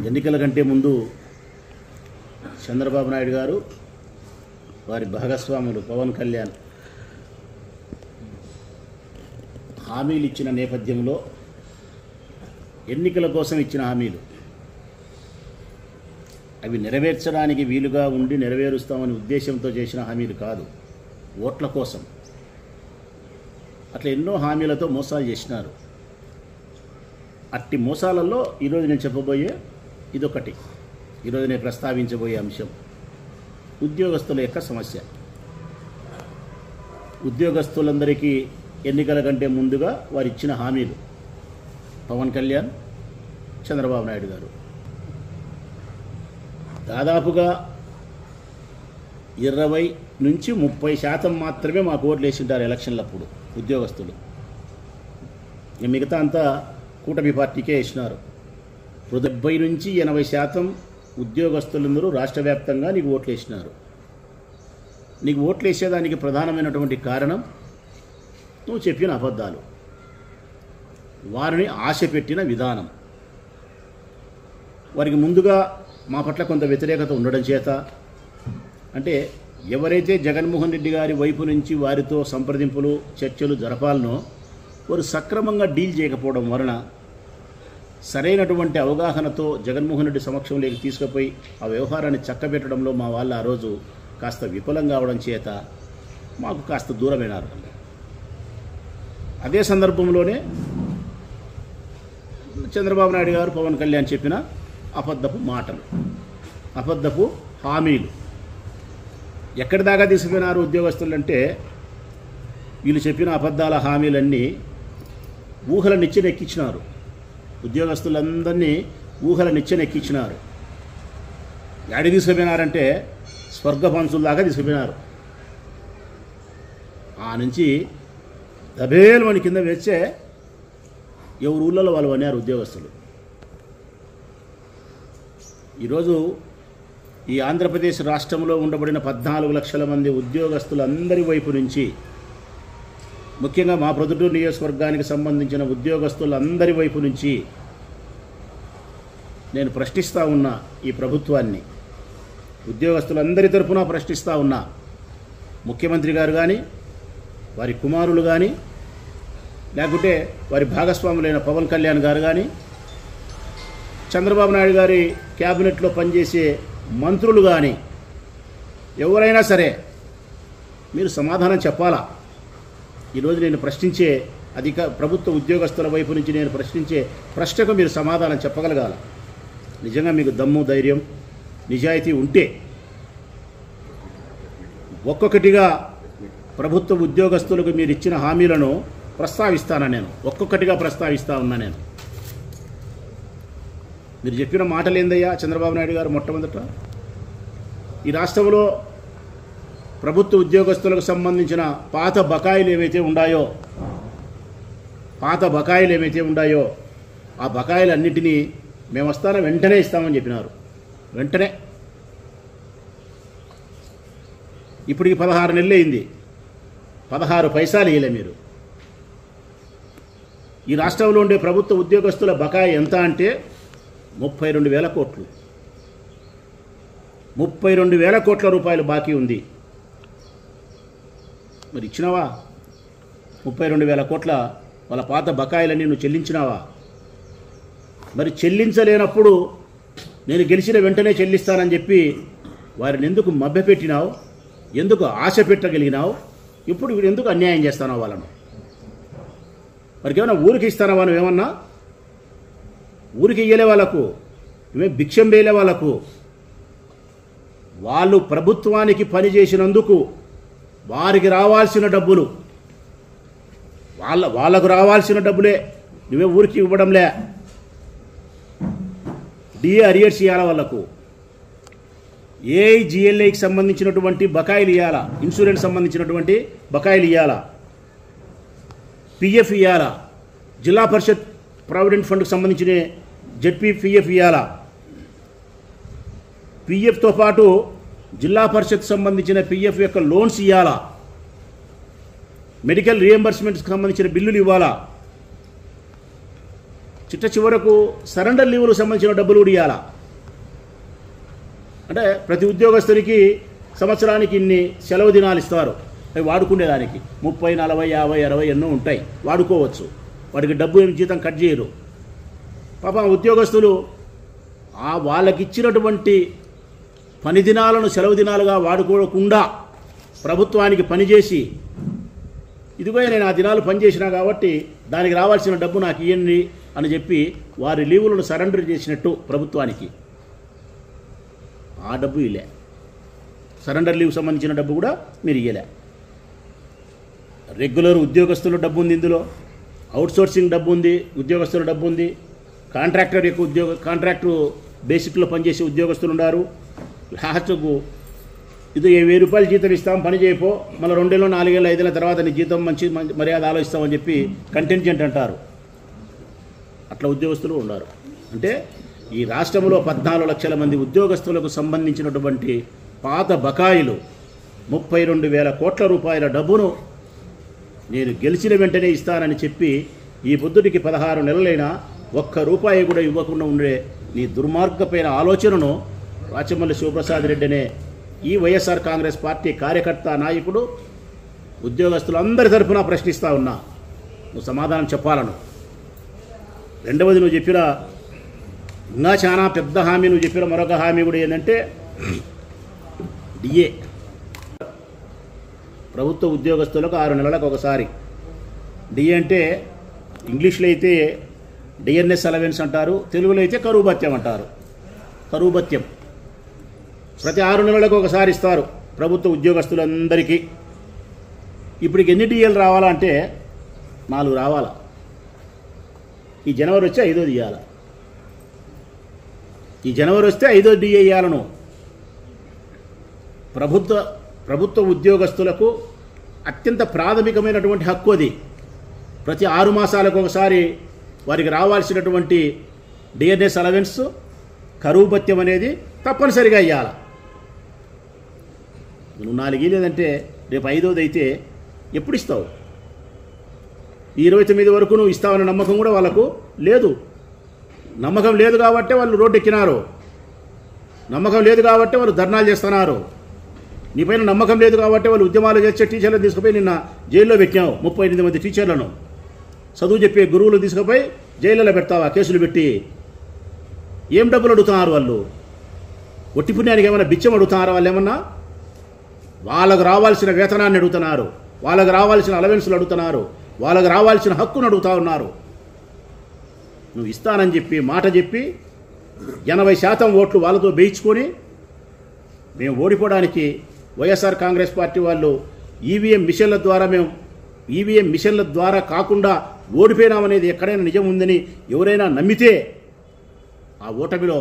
ఎన్నికల కంటే ముందు చంద్రబాబు నాయుడు గారు వారి భాగస్వాములు పవన్ కళ్యాణ్ హామీలు ఇచ్చిన నేపథ్యంలో ఎన్నికల కోసం ఇచ్చిన హామీలు అవి నెరవేర్చడానికి వీలుగా ఉండి నెరవేరుస్తామని ఉద్దేశంతో చేసిన హామీలు కాదు, ఓట్ల కోసం. అట్లా ఎన్నో హామీలతో మోసాలు చేసినారు. అట్టి మోసాలలో ఈరోజు నేను చెప్పబోయే ఇదొకటి. ఈరోజు నేను ప్రస్తావించబోయే అంశం ఉద్యోగస్తుల యొక్క సమస్య. ఉద్యోగస్తులందరికీ ఎన్నికల కంటే ముందుగా వారు ఇచ్చిన హామీలు పవన్ కళ్యాణ్, చంద్రబాబు నాయుడు గారు దాదాపుగా 20 నుంచి 30% మాత్రమే మాకు ఓట్లు వేసింటారు ఎలక్షన్లప్పుడు ఉద్యోగస్తులు. మిగతా అంతా కూటమి పార్టీకే వేసినారు. 70 నుంచి 80% ఉద్యోగస్తులందరూ రాష్ట్ర వ్యాప్తంగా నీకు ఓట్లు వేసినారు. నీకు ఓట్లు వేసేదానికి ప్రధానమైనటువంటి కారణం నువ్వు చెప్పిన అబద్ధాలు, వారిని ఆశ పెట్టిన విధానం. వారికి ముందుగా మా పట్ల కొంత వ్యతిరేకత ఉండడం చేత, అంటే ఎవరైతే జగన్మోహన్ రెడ్డి గారి వైపు నుంచి వారితో సంప్రదింపులు చర్చలు జరపాలనో వారు సక్రమంగా డీల్ చేయకపోవడం వలన సరైనటువంటి అవగాహనతో జగన్మోహన్ రెడ్డి సమక్షంలోకి తీసుకుపోయి ఆ వ్యవహారాన్ని చక్కబెట్టడంలో మా వాళ్ళు ఆ రోజు కాస్త విఫలం కావడం చేత మాకు కాస్త దూరమైనారు. అదే సందర్భంలోనే చంద్రబాబు నాయుడు గారు పవన్ కళ్యాణ్ చెప్పిన అబద్ధపు మాటలు, అబద్ధపు హామీలు ఎక్కడి దాకా తీసుకుపోయినారు ఉద్యోగస్తులు అంటే, వీళ్ళు చెప్పిన అబద్ధాల హామీలన్నీ ఊహల నిచ్చెనెక్కించినారు. ఉద్యోగస్తులందరినీ ఊహల నిచ్చెనెక్కించినారు. ఎక్కడికి తీసుకుపోయినారంటే స్వర్గపంచుల దాకా తీసుకుపోయినారు. ఆ నుంచి దబేలు మన కింద వేస్తే ఎవరు ఊళ్ళలో వాళ్ళు అన్నారు ఉద్యోగస్తులు. ఈరోజు ఈ ఆంధ్రప్రదేశ్ రాష్ట్రంలో ఉండబడిన 14 లక్షల మంది ఉద్యోగస్తులందరి వైపు నుంచి, ముఖ్యంగా మా ప్రొద్దుటూరు నియోజకవర్గానికి సంబంధించిన ఉద్యోగస్తులందరి వైపు నుంచి నేను ప్రశ్నిస్తూ ఉన్నా ఈ ప్రభుత్వాన్ని. ఉద్యోగస్తులందరి తరఫున ప్రశ్నిస్తూ ఉన్నా. ముఖ్యమంత్రి గారు కానీ, వారి కుమారులు కానీ, లేకుంటే వారి భాగస్వాములైన పవన్ కళ్యాణ్ గారు కానీ, చంద్రబాబు నాయుడు గారి క్యాబినెట్లో పనిచేసే మంత్రులు కానీ, ఎవరైనా సరే మీరు సమాధానం చెప్పాలా. ఈరోజు నేను ప్రశ్నించే ప్రభుత్వ ఉద్యోగస్తుల వైపు నుంచి నేను ప్రశ్నించే ప్రశ్నకు మీరు సమాధానం చెప్పగలగాల. నిజంగా మీకు దమ్ము, ధైర్యం, నిజాయితీ ఉంటే ఒక్కొక్కటిగా ప్రభుత్వ ఉద్యోగస్తులకు మీరు ఇచ్చిన హామీలను ప్రస్తావిస్తాను. నేను ఒక్కొక్కటిగా ప్రస్తావిస్తా ఉన్నా. నేను మీరు చెప్పిన మాటలు ఏందయ్యా చంద్రబాబు నాయుడు గారు? మొట్టమొదట ఈ రాష్ట్రంలో ప్రభుత్వ ఉద్యోగస్తులకు సంబంధించిన పాత బకాయిలు ఏవైతే ఉన్నాయో ఆ బకాయిలన్నింటినీ మేము వస్తాన వెంటనే ఇస్తామని చెప్పినారు. వెంటనే ఇప్పటికి 16 నెలలు అయింది, 16 పైసలు ఇవ్వలే మీరు. ఈ రాష్ట్రంలో ఉండే ప్రభుత్వ ఉద్యోగస్తుల బకాయి ఎంత అంటే 32,000 కోట్లు. 32,000 కోట్ల రూపాయలు బాకీ ఉంది. మరి ఇచ్చినావా? 32,000 కోట్ల వాళ్ళ పాత బకాయిలన్నీ నువ్వు చెల్లించినావా? మరి చెల్లించలేనప్పుడు నేను గెలిచిన వెంటనే చెల్లిస్తానని చెప్పి వారిని ఎందుకు మభ్యపెట్టినావు? ఎందుకు ఆశ పెట్టగలిగినావు? ఇప్పుడు ఎందుకు అన్యాయం చేస్తానో వాళ్ళను? వారికి ఏమైనా ఊరికి ఇస్తానవా? నువ్వేమన్నా ఊరికి ఇయ్యలే వాళ్ళకు, నువ్వే భిక్షం వేయలే వాళ్ళకు. వాళ్ళు ప్రభుత్వానికి పనిచేసినందుకు వారికి రావాల్సిన డబ్బులు, వాళ్ళకు రావాల్సిన డబ్బులే నువ్వే ఊరికి ఇవ్వడంలే. డిఏ అరియర్స్ ఇవ్వాలా వాళ్ళకు, ఏఐజిఎల్ఐకి సంబంధించినటువంటి బకాయిలు ఇవ్వాలా, ఇన్సూరెన్స్ సంబంధించినటువంటి బకాయిలు ఇవ్వాలా, పిఎఫ్ ఇవ్వాలా, జిల్లా పరిషత్ ప్రావిడెంట్ ఫండ్కి సంబంధించిన జెడ్పీ పిఎఫ్ ఇవ్వాలా. పిఎఫ్తో పాటు జిల్లా పరిషత్ సంబంధించిన పిఎఫ్ యొక్క లోన్స్ ఇవ్వాలా, మెడికల్ రియంబర్స్మెంట్కి సంబంధించిన బిల్లులు ఇవ్వాలా. చిట్ట చివరకు సరెండర్ లీవులకు సంబంధించిన డబ్బులు కూడా ఇవ్వాలా. అంటే ప్రతి ఉద్యోగస్తునికి సంవత్సరానికి ఇన్ని సెలవు దినాలు ఇస్తారు, అవి వాడుకునేదానికి 30, 40, 50, 60 ఎన్నో ఉంటాయి, వాడుకోవచ్చు. వాడికి డబ్బు ఏమి జీతం కట్ చేయరు. పాపం ఉద్యోగస్తులు వాళ్ళకి ఇచ్చినటువంటి పని దినాలను సెలవు దినాలుగా వాడుకోకుండా ప్రభుత్వానికి పనిచేసి, ఇదిగో నేను ఆ దినాలు పనిచేసినా కాబట్టి దానికి రావాల్సిన డబ్బు నాకు ఇవ్వండి అని చెప్పి వారి లీవులను సరెండర్ చేసినట్టు ప్రభుత్వానికి ఆ డబ్బు ఇలే. సరెండర్ లీవ్ సంబంధించిన డబ్బు కూడా మీరు ఇయ్యలే. రెగ్యులర్ ఉద్యోగస్తుల డబ్బు ఉంది, ఇందులో అవుట్సోర్సింగ్ డబ్బు ఉంది, ఉద్యోగస్తుల డబ్బు ఉంది, కాంట్రాక్టర్ యొక్క కాంట్రాక్టు బేసిక్లో పనిచేసే ఉద్యోగస్తులు ఉన్నారు. లాస్ట్కు ఇది 1000 రూపాయలు జీతం ఇస్తాం, పని చేయపో, మళ్ళీ 2 ఏళ్ళు 4 ఏళ్ళు 5 ఏళ్ళ తర్వాత నీ జీతం మంచి మర్యాద ఆలోచిస్తామని చెప్పి కంటింజెంట్ అంటారు. అట్లా ఉద్యోగస్తులు ఉన్నారు. అంటే ఈ రాష్ట్రంలో 14 లక్షల మంది ఉద్యోగస్తులకు సంబంధించినటువంటి పాత బకాయిలు 32,000 కోట్ల రూపాయల డబ్బును నేను గెలిచిన వెంటనే ఇస్తానని చెప్పి ఈ పొద్దుటికి 16 నెలలైనా ₹1 కూడా ఇవ్వకుండా ఉండే నీ దుర్మార్గమైన ఆలోచనను రాచమల్లి శివప్రసాద్ రెడ్డి అనే ఈ వైఎస్ఆర్ కాంగ్రెస్ పార్టీ కార్యకర్త నాయకుడు ఉద్యోగస్తులందరి తరఫున ప్రశ్నిస్తూ ఉన్నా. నువ్వు సమాధానం చెప్పాలను. రెండవది, నువ్వు చెప్పిన ఇంకా చాలా పెద్ద హామీ, నువ్వు చెప్పిన మరొక హామీ కూడా ఏంటంటే డిఏ. ప్రభుత్వ ఉద్యోగస్తులకు 6 నెలలకు ఒకసారి డిఏ అంటే ఇంగ్లీష్లో అయితే డిఎన్ఎస్ అలవెన్స్ అంటారు, తెలుగులో అయితే కరువు భత్యం అంటారు. కరువు భత్యం ప్రతి 6 నెలలకు ఒకసారి ఇస్తారు ప్రభుత్వ ఉద్యోగస్తులందరికీ. ఇప్పటికి ఎన్ని డిఏలు రావాలంటే 4 రావాలా. ఈ జనవరి వచ్చి 5వ ఇవ్వాలి. ఈ జనవరి వస్తే 5వ డిఏ ఇవ్వాలను. ప్రభుత్వ ఉద్యోగస్తులకు అత్యంత ప్రాథమికమైనటువంటి హక్కు అది. ప్రతి 6 మాసాలకు ఒకసారి వారికి రావాల్సినటువంటి డిఎన్ఎస్ అలవెన్స్, కరువు భత్యం అనేది తప్పనిసరిగా ఇవ్వాలి. నువ్వు 4 లేదంటే రేపు 5వది అయితే ఎప్పుడు ఇస్తావు? ఈ 29 వరకు నువ్వు ఇస్తావన్న నమ్మకం కూడా వాళ్ళకు లేదు. నమ్మకం లేదు కాబట్టి వాళ్ళు రోడ్డు ఎక్కినారు. నమ్మకం లేదు కాబట్టి వాళ్ళు ధర్నాలు చేస్తున్నారు. నీపైన నమ్మకం లేదు కాబట్టి వాళ్ళు ఉద్యమాలు చేసే టీచర్లను తీసుకుపోయి నిన్న జైల్లో పెట్టావు. 38 మంది టీచర్లను, చదువు చెప్పే గురువులు తీసుకుపోయి జైల్లో పెడతావా కేసులు పెట్టి? ఏం డబ్బులు అడుగుతున్నారు వాళ్ళు? ఒట్టి పుణ్యానికి ఏమైనా బిచ్చం అడుగుతున్నారా వాళ్ళు? ఏమన్నా వాళ్ళకు రావాల్సిన వేతనాన్ని అడుగుతున్నారు, వాళ్ళకు రావాల్సిన అలవెన్సులు అడుగుతున్నారు, వాళ్ళకు రావాల్సిన హక్కును అడుగుతా ఉన్నారు. నువ్వు ఇస్తానని చెప్పి మాట చెప్పి 80% ఓట్లు వాళ్ళతో వేయించుకొని మేము ఓడిపోవడానికి వైఎస్ఆర్ కాంగ్రెస్ పార్టీ వాళ్ళు ఈవీఎం మిషన్ల ద్వారా కాకుండా ఓడిపోయినామనేది ఎక్కడైనా నిజం ఉందని ఎవరైనా నమ్మితే ఆ ఓటమిలో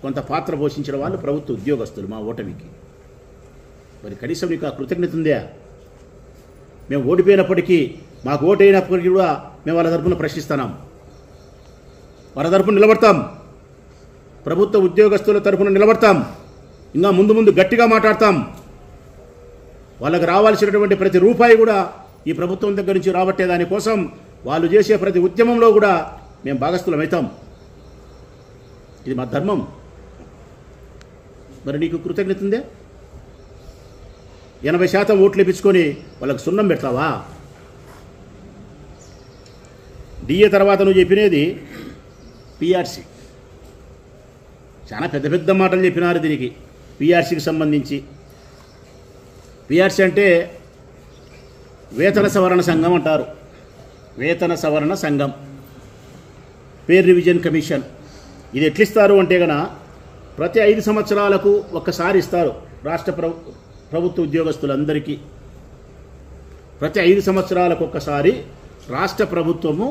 కొంత పాత్ర పోషించిన వాళ్ళు ప్రభుత్వ ఉద్యోగస్తులు. మా ఓటమికి మరి కనీసం నీకు ఆ కృతజ్ఞత ఉందా? మేము ఓడిపోయినప్పటికీ, మాకు ఓటైనప్పటికీ కూడా మేము వాళ్ళ తరఫున ప్రశ్నిస్తున్నాం, వాళ్ళ తరఫున నిలబడతాం, ప్రభుత్వ ఉద్యోగస్తుల తరఫున నిలబడతాం, ఇంకా ముందు గట్టిగా మాట్లాడతాం. వాళ్ళకు రావాల్సినటువంటి ప్రతి రూపాయి కూడా ఈ ప్రభుత్వం దగ్గర నుంచి రాబట్టే దానికోసం వాళ్ళు చేసే ప్రతి ఉద్యమంలో కూడా మేము భాగస్థులమవుతాం. ఇది మా ధర్మం. మరి నీకు కృతజ్ఞత ఉందే? 80% ఓట్లు ఇప్పించుకొని వాళ్ళకు సున్నం పెడతావా? డిఏ తర్వాత నువ్వు చెప్పినది పిఆర్సీ. చాలా పెద్ద మాటలు చెప్పినారు దీనికి, పిఆర్సీకి సంబంధించి. పిఆర్సీ అంటే వేతన సవరణ సంఘం అంటారు. వేతన సవరణ సంఘం, పే రివిజన్ కమిషన్. ఇది ఎట్లిస్తారు అంటే కనుక ప్రతి 5 సంవత్సరాలకు ఒక్కసారి ఇస్తారు రాష్ట్ర ప్రభుత్వ ఉద్యోగస్తులందరికీ. ప్రతి 5 సంవత్సరాలకు ఒక్కసారి రాష్ట్ర ప్రభుత్వము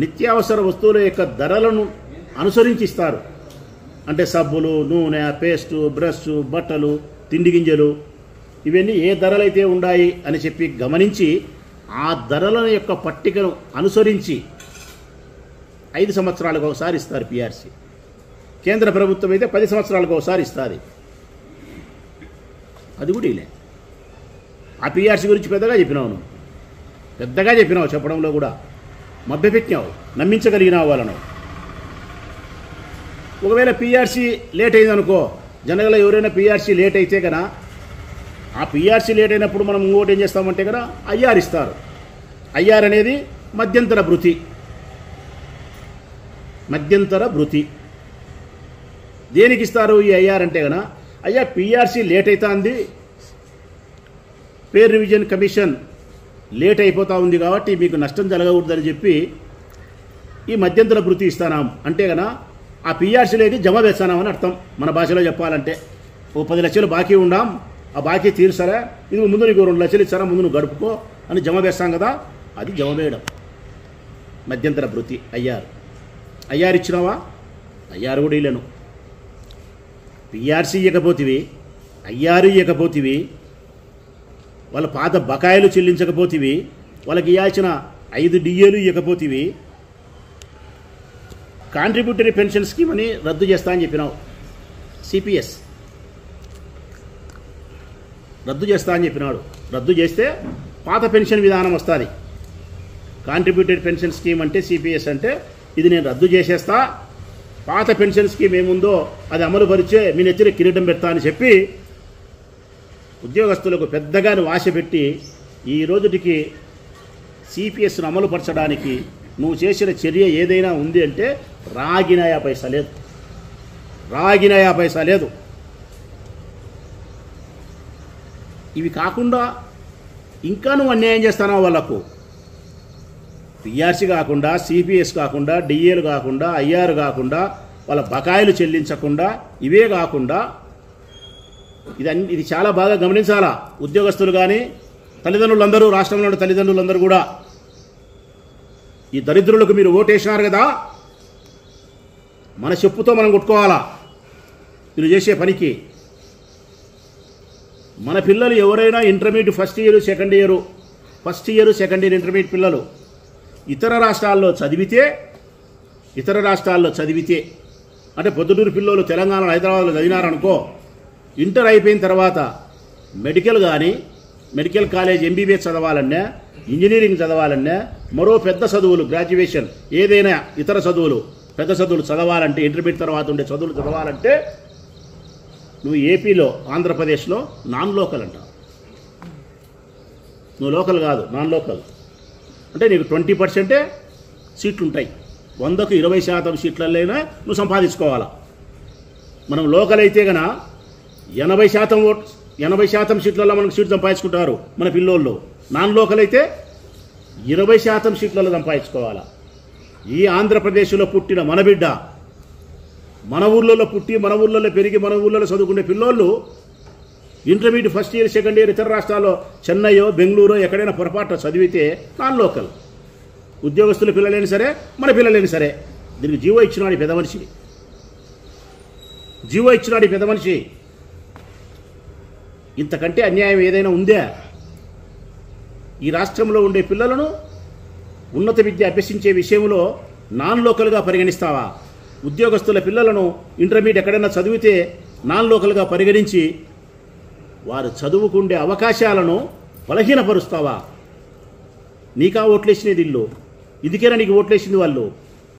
నిత్యావసర వస్తువుల యొక్క ధరలను అనుసరించి ఇస్తారు. అంటే సబ్బులు, నూనె, పేస్టు, బ్రష్, బట్టలు, తిండి గింజలు, ఇవన్నీ ఏ ధరలైతే ఉన్నాయి అని చెప్పి గమనించి ఆ ధరల యొక్క పట్టికను అనుసరించి 5 సంవత్సరాలకు ఒకసారి ఇస్తారు పిఆర్సీ. కేంద్ర ప్రభుత్వం అయితే 10 సంవత్సరాలకు ఒకసారి ఇస్తుంది. అది కూడా ఇలా. ఆ పిఆర్సీ గురించి పెద్దగా చెప్పినావు, చెప్పడంలో కూడా మభ్యపెట్టినావు, నమ్మించగలిగినావు వాళ్ళను. ఒకవేళ పీఆర్సీ లేట్ అయిందనుకో, జనరల్గా ఎవరైనా పీఆర్సీ లేట్ అయితే కదా, ఆ పీఆర్సీ లేట్ అయినప్పుడు మనం ఇంకోటి ఏం చేస్తామంటే కదా ఐఆర్ ఇస్తారు. ఐఆర్ అనేది మధ్యంతర భృతి. మధ్యంతర భృతి దేనికి ఇస్తారు ఈ ఐఆర్ అంటే కదా, అయ్యా పీఆర్సీ లేట్ అవుతుంది, పేర్ రివిజన్ కమిషన్ లేట్ అయిపోతూ ఉంది కాబట్టి మీకు నష్టం జరగకూడదని చెప్పి ఈ మధ్యంతర భృతి ఇస్తానాం అంటే కదా ఆ పీఆర్సీలోకి జమ వేస్తానామని అర్థం. మన భాషలో చెప్పాలంటే ఓ 10 లక్షలు బాకీ ఉండాం, ఆ బాకీ తీర్సరా, ఇది ముందు నీకు 2 లక్షలు ఇస్తారా, ముందు నువ్వు గడుపుకో అని జమ వేస్తాం కదా, అది జమ వేయడం మధ్యంతర భృతి. ఐఆర్ ఇచ్చినావా? ఐఆర్ కూడా ఇల్లను. పీఆర్సీ ఇవ్వకపోతివి, ఐఆర్ ఇవ్వకపోతివి, వాళ్ళ పాత బకాయిలు చెల్లించకపోతివి, వాళ్ళకి ఇవ్వాల్సిన 5 డిఏలు ఇవ్వకపోతివి, కాంట్రిబ్యూటరీ పెన్షన్ స్కీమ్ అని రద్దు చేస్తా అని చెప్పినావు. సిపిఎస్ రద్దు చేస్తా అని చెప్పినాడు. రద్దు చేస్తే పాత పెన్షన్ విధానం వస్తుంది. కాంట్రిబ్యూటరీ పెన్షన్ స్కీమ్ అంటే సిపిఎస్ అంటే ఇది నేను రద్దు చేసేస్తా, పాత పెన్షన్ స్కీమ్ ఏముందో అది అమలు పరిచే మీ నెత్తిన కిరీటం పెడతా అని చెప్పి ఉద్యోగస్తులకు పెద్దగాను ఆశ పెట్టి ఈ రోజుటికి సిపిఎస్ను అమలు పరచడానికి నువ్వు చేసిన చర్య ఏదైనా ఉంది అంటే రాగినాయా పైసా లేదు, రాగినాయా పైసా లేదు. ఇవి కాకుండా ఇంకా నువ్వు అన్యాయం చేస్తున్నావు వాళ్ళకు. పిఆర్సీ కాకుండా, సిపిఎస్ కాకుండా, డిఏలు కాకుండా, ఐఆర్ కాకుండా, వాళ్ళ బకాయిలు చెల్లించకుండా, ఇవే కాకుండా ఇది చాలా బాగా గమనించాలా ఉద్యోగస్తులు కానీ తల్లిదండ్రులందరూ, రాష్ట్రంలో ఉన్న తల్లిదండ్రులందరూ కూడా. ఈ దరిద్రులకు మీరు ఓటేసినారు కదా, మన చెప్పుతో మనం కొట్టుకోవాలా మీరు చేసే పనికి. మన పిల్లలు ఎవరైనా intermediate first year second year intermediate పిల్లలు ఇతర రాష్ట్రాల్లో చదివితే అంటే పొద్దుటూరు పిల్లలు తెలంగాణలో హైదరాబాద్లో చదివినారనుకో, ఇంటర్ అయిపోయిన తర్వాత మెడికల్ కాలేజ్ ఎంబీబీఎస్ చదవాలన్నా, ఇంజనీరింగ్ చదవాలన్నా, మరో పెద్ద చదువులు గ్రాడ్యుయేషన్ ఏదైనా ఇతర చదువులు పెద్ద చదువులు చదవాలంటే, ఇంటర్మీడియట్ తర్వాత ఉండే చదువులు చదవాలంటే నువ్వు ఏపీలో, ఆంధ్రప్రదేశ్లో నాన్ లోకల్ అంట. నువ్వు లోకల్ కాదు, నాన్ లోకల్ అంటే నీకు 20% సీట్లు ఉంటాయి. 100కు 20% సీట్లైనా నువ్వు సంపాదించుకోవాలా. మనం లోకల్ అయితే కన 80% సీట్లలో మనకు సీట్లు సంపాదించుకుంటారు మన పిల్లోళ్ళు. నాన్ లోకల్ అయితే 20% సీట్లలో సంపాదించుకోవాలా. ఈ ఆంధ్రప్రదేశ్లో పుట్టిన మన బిడ్డ, మన ఊళ్ళలో పుట్టి, మన ఊళ్ళలో పెరిగి, మన ఊళ్ళలో చదువుకునే పిల్లోళ్ళు intermediate first year second year ఇతర రాష్ట్రాల్లో చెన్నైయో బెంగళూరో ఎక్కడైనా పొరపాటున చదివితే నాన్ లోకల్. ఉద్యోగస్తుల పిల్లలైనా సరే, మన పిల్లలైనా సరే, దీనికి జీవో ఇచ్చినాడు పెద్ద మనిషి. ఇంతకంటే అన్యాయం ఏదైనా ఉందా? ఈ రాష్ట్రంలో ఉండే పిల్లలను ఉన్నత విద్య అభ్యసించే విషయంలో నాన్ లోకల్గా పరిగణిస్తావా? ఉద్యోగస్తుల పిల్లలను ఇంటర్మీడియట్ ఎక్కడైనా చదివితే నాన్ లోకల్గా పరిగణించి వారు చదువుకుండే అవకాశాలను బలహీనపరుస్తావా? నీకా ఓట్లేసినది ఇల్లు, ఇదికేనా నీకు ఓట్లేసింది వాళ్ళు?